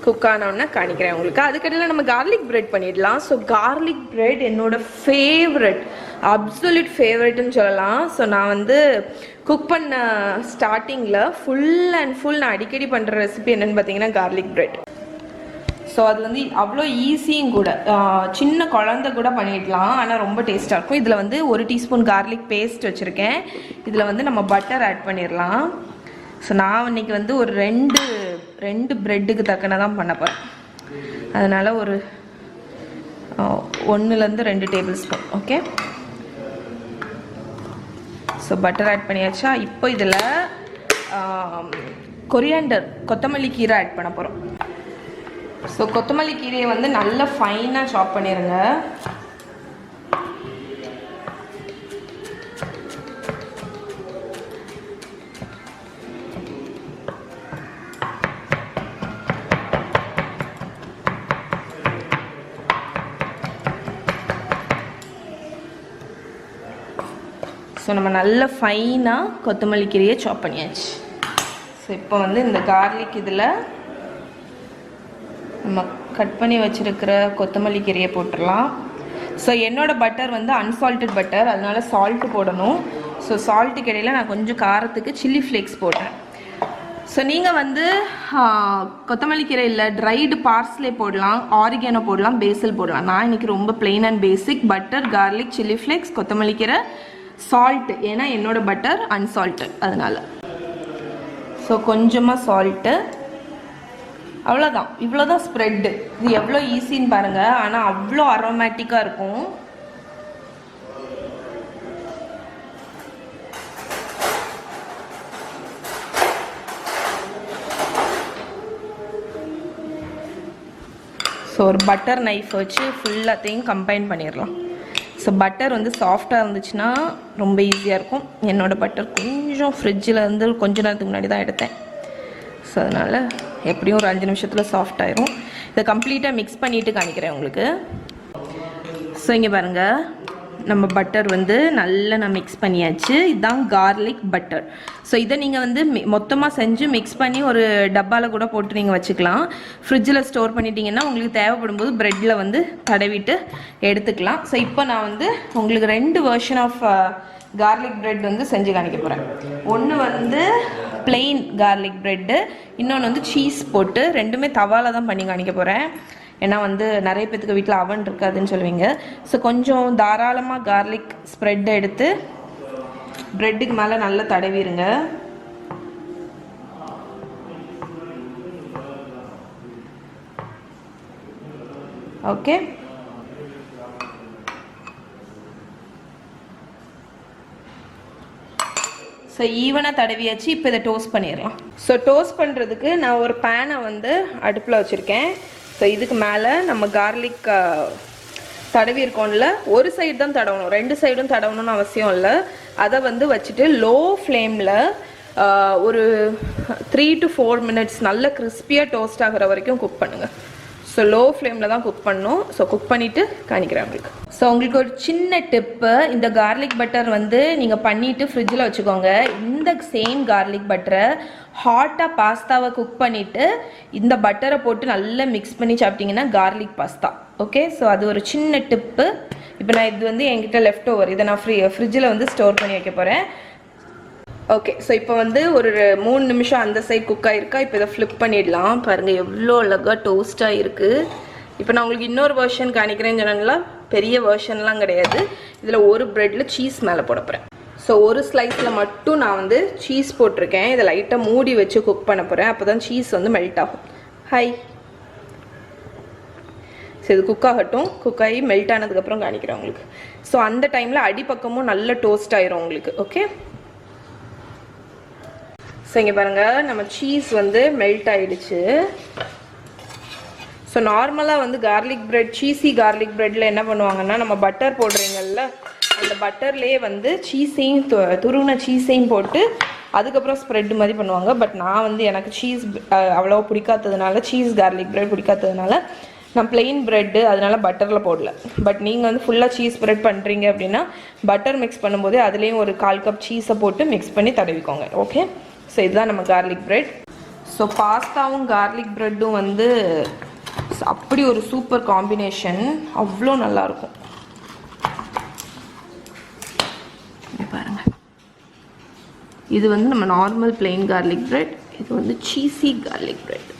Cook ஆனோன்னா காணிக்கிறேன் உங்களுக்கு. அதுக்கடையில் நம்ம garlic bread பண்ணிடலாம். ஸோ கார்லிக் பிரெட் என்னோட ஃபேவரட், அப்சல்யூட் ஃபேவரட்னு சொல்லலாம். ஸோ நான் வந்து குக் பண்ண ஸ்டார்டிங்கில் ஃபுல் அண்ட் ஃபுல் நான் அடிக்கடி பண்ணுற ரெசிபி என்னென்னு பார்த்தீங்கன்னா கார்லிக் பிரெட். ஸோ அது வந்து அவ்வளோ ஈஸியும் கூட, சின்ன குழந்தை கூட பண்ணிடலாம், ஆனால் ரொம்ப டேஸ்ட்டாக இருக்கும். இதில் வந்து 1 டீஸ்பூன் கார்லிக் பேஸ்ட் வச்சுருக்கேன். இதில் வந்து நம்ம பட்டர் ஆட் பண்ணிடலாம். ஸோ நான் இன்றைக்கி வந்து ஒரு ரெண்டு ப்ரெட்டுக்கு தக்கன தான் பண்ண போகிறேன். அதனால் ஒரு 1லேருந்து 2 tablespoon. Okay, so butter add பண்ணியாச்சா. இப்போ இதில் கொத்தமல்லி கீரை ஆட் பண்ண போகிறோம். ஸோ கொத்தமல்லி கீரையை வந்து நல்லா ஃபைனாக சாப் பண்ணிடுங்க. ஸோ நம்ம நல்ல ஃபைனாக கொத்தமல்லி கீரையை சாப் பண்ணியாச்சு. ஸோ இப்போ வந்து இந்த கார்லிக் இதில் நம்ம கட் பண்ணி வச்சுருக்கிற கொத்தமல்லி கீரையை போட்டுடலாம். ஸோ என்னோடய பட்டர் வந்து அன்சால்ட்டட் பட்டர், அதனால சால்ட்டு போடணும். ஸோ சால்ட்டுக்கு இடையில் நான் கொஞ்சம் காரத்துக்கு சில்லி ஃப்ளேக்ஸ் போடுறேன். ஸோ நீங்கள் வந்து கொத்தமல்லி கீரை இல்லை, ட்ரைடு பார்ஸ்லே போடலாம், ஆரிகேனோ போடலாம், பேசில் போடலாம். நான் இன்றைக்கி ரொம்ப plain and basic butter, garlic, chilli flakes, கொத்தமல்லி கீரை, சால்ட்டு, ஏன்னா என்னோட பட்டர் அன்சால்ட்டு அதனால். ஸோ கொஞ்சமாக சால்ட்டு, அவ்வளோதான். இவ்வளோதான் ஸ்ப்ரெட்டு. இது எவ்வளோ ஈஸின்னு பாருங்கள், ஆனால் அவ்வளோ அரோமேட்டிக்காக இருக்கும். ஸோ ஒரு பட்டர் நைஃப் வச்சு ஃபுல்லாத்தையும் கம்பைன் பண்ணிடலாம். ஸோ பட்டர் வந்து சாஃப்டாக இருந்துச்சுன்னா ரொம்ப ஈஸியாக இருக்கும். என்னோடய பட்டர் கொஞ்சம் ஃப்ரிட்ஜில் இருந்து கொஞ்ச நேரத்துக்கு முன்னாடி தான் எடுத்தேன். ஸோ அதனால் எப்படியும் ஒரு 5 நிமிஷத்தில் சாஃப்ட் ஆயிரும். இதை கம்ப்ளீட்டாக மிக்ஸ் பண்ணிவிட்டு காணிக்கிறேன் உங்களுக்கு. ஸோ இங்கே பாருங்கள், நம்ம பட்டர் வந்து நல்லா நான் மிக்ஸ் பண்ணியாச்சு. இதுதான் கார்லிக் பட்டர். ஸோ இதை நீங்கள் வந்து மொத்தமாக செஞ்சு மிக்ஸ் பண்ணி ஒரு டப்பாவில் கூட போட்டு நீங்கள் வச்சுக்கலாம். ஃப்ரிட்ஜில் ஸ்டோர் பண்ணிட்டீங்கன்னா உங்களுக்கு தேவைப்படும் போது ப்ரெட்டில் வந்து தடவிட்டு எடுத்துக்கலாம். ஸோ இப்போ நான் வந்து உங்களுக்கு 2 வெர்ஷன் ஆஃப் கார்லிக் ப்ரெட் வந்து செஞ்சு காணிக்க போகிறேன். ஒன்று வந்து பிளெயின் கார்லிக் ப்ரெட்டு, இன்னொன்று வந்து சீஸ் போட்டு, ரெண்டுமே தவாவில் தான் பண்ணி காணிக்க போகிறேன். ஏன்னா வந்து நிறைய பேத்துக்கு வீட்டில் அவன் இருக்காதுன்னு சொல்லுவீங்க. ஸோ கொஞ்சம் தாராளமாக கார்லிக் ஸ்ப்ரெட் எடுத்து ப்ரெட்டுக்கு மேலே நல்லா தடவிடுங்க. ஓகே, ஸோ ஈவனாக தடவியாச்சு. இப்போ இதை டோஸ்ட் பண்ணிடலாம். ஸோ டோஸ்ட் பண்ணுறதுக்கு நான் ஒரு பேனை வந்து அடுப்பில் வச்சுருக்கேன். ஸோ இதுக்கு மேலே நம்ம கார்லிக் தடவி இருக்கோம்ல, ஒரு சைடு தான் தடவணும், 2 சைடும் தடவணும்னு அவசியம் இல்லை. அதை வந்து வச்சுட்டு லோ ஃப்ளேமில் ஒரு 3 to 4 மினிட்ஸ் நல்ல கிறிஸ்பியாக டோஸ்ட் ஆகிற வரைக்கும் குக் பண்ணுங்கள். ஸோ லோ ஃப்ளேமில் தான் குக் பண்ணணும். ஸோ குக் பண்ணிவிட்டு காணிக்கிறேன் உங்களுக்கு. ஸோ உங்களுக்கு ஒரு சின்ன டிப்பு, இந்த கார்லிக் பட்டர் வந்து நீங்கள் பண்ணிவிட்டு ஃப்ரிட்ஜில் வச்சுக்கோங்க. இந்த சேம் கார்லிக் பட்டரை ஹாட்டாக பாஸ்தாவை குக் பண்ணிவிட்டு இந்த பட்டரை போட்டு நல்லா மிக்ஸ் பண்ணி சாப்பிட்டிங்கன்னா கார்லிக் பாஸ்தா. ஓகே, ஸோ அது ஒரு சின்ன டிப்பு. இப்போ நான் இது வந்து என்கிட்ட லெஃப்ட் ஓவர், இதை நான் ஃப்ரிட்ஜில் வந்து ஸ்டோர் பண்ணி வைக்க போகிறேன். ஓகே, ஸோ இப்போ வந்து ஒரு 3 நிமிஷம் அந்த சைட் குக் ஆகிருக்கா. இப்போ இதை ஃப்ளிப் பண்ணிடலாம். பாருங்கள் எவ்வளோ அழகாக டோஸ்ட்டாக இருக்குது. இப்போ நான் உங்களுக்கு இன்னொரு வெர்ஷன் காணிக்கிறேன்னு சொன்னால, பெரிய வெர்ஷன்லாம் கிடையாது. இதில் ஒரு ப்ரெட்டில் சீஸ் மேலே போட போகிறேன். ஸோ ஒரு ஸ்லைஸில் மட்டும் நான் வந்து சீஸ் போட்டிருக்கேன். இதை லைட்டாக மூடி வச்சு குக் பண்ண போகிறேன். அப்போ தான் சீஸ் வந்து மெல்ட் ஆகும். ஸோ இது குக் ஆகட்டும். குக் ஆகி மெல்ட் ஆனதுக்கப்புறம் காணிக்கிறேன் உங்களுக்கு. ஸோ அந்த டைமில் அடிப்பக்கமும் நல்ல டோஸ்ட் ஆயிரும் உங்களுக்கு. ஓகே, ஸோ இங்கே பாருங்கள், நம்ம சீஸ் வந்து மெல்ட் ஆகிடுச்சு. ஸோ நார்மலாக வந்து கார்லிக் ப்ரெட், சீஸி கார்லிக் ப்ரெட்டில் என்ன பண்ணுவாங்கன்னா, நம்ம பட்டர் போடுறீங்கல்ல, அந்த பட்டர்லேயே வந்து சீஸையும் துருவின சீஸையும் போட்டு அதுக்கப்புறம் ஸ்ப்ரெட் மாதிரி பண்ணுவாங்க. பட் நான் வந்து எனக்கு சீஸ் அவ்வளோ பிடிக்காததுனால, சீஸ் கார்லிக் ப்ரெட் பிடிக்காததுனால நான் பிளெயின் ப்ரெட்டு அதனால பட்டரில் போடல. பட் நீங்கள் வந்து ஃபுல்லாக சீஸ் ஸ்ப்ரெட் பண்ணுறீங்க அப்படின்னா பட்டர் மிக்ஸ் பண்ணும்போதே அதுலேயும் ஒரு 1/4 கப் சீஸை போட்டு மிக்ஸ் பண்ணி தடவிக்கோங்க. ஓகே, ஸோ இதுதான் நம்ம கார்லிக் ப்ரெட். ஸோ பாஸ்தாவும் கார்லிக் ப்ரெட்டும் வந்து அப்படி ஒரு சூப்பர் காம்பினேஷன், அவ்வளோ நல்லாயிருக்கும். பாருங்க, இது வந்து நம்ம நார்மல் பிளெயின் கார்லிக் ப்ரெட், இது வந்து சீஸி கார்லிக் ப்ரெட்.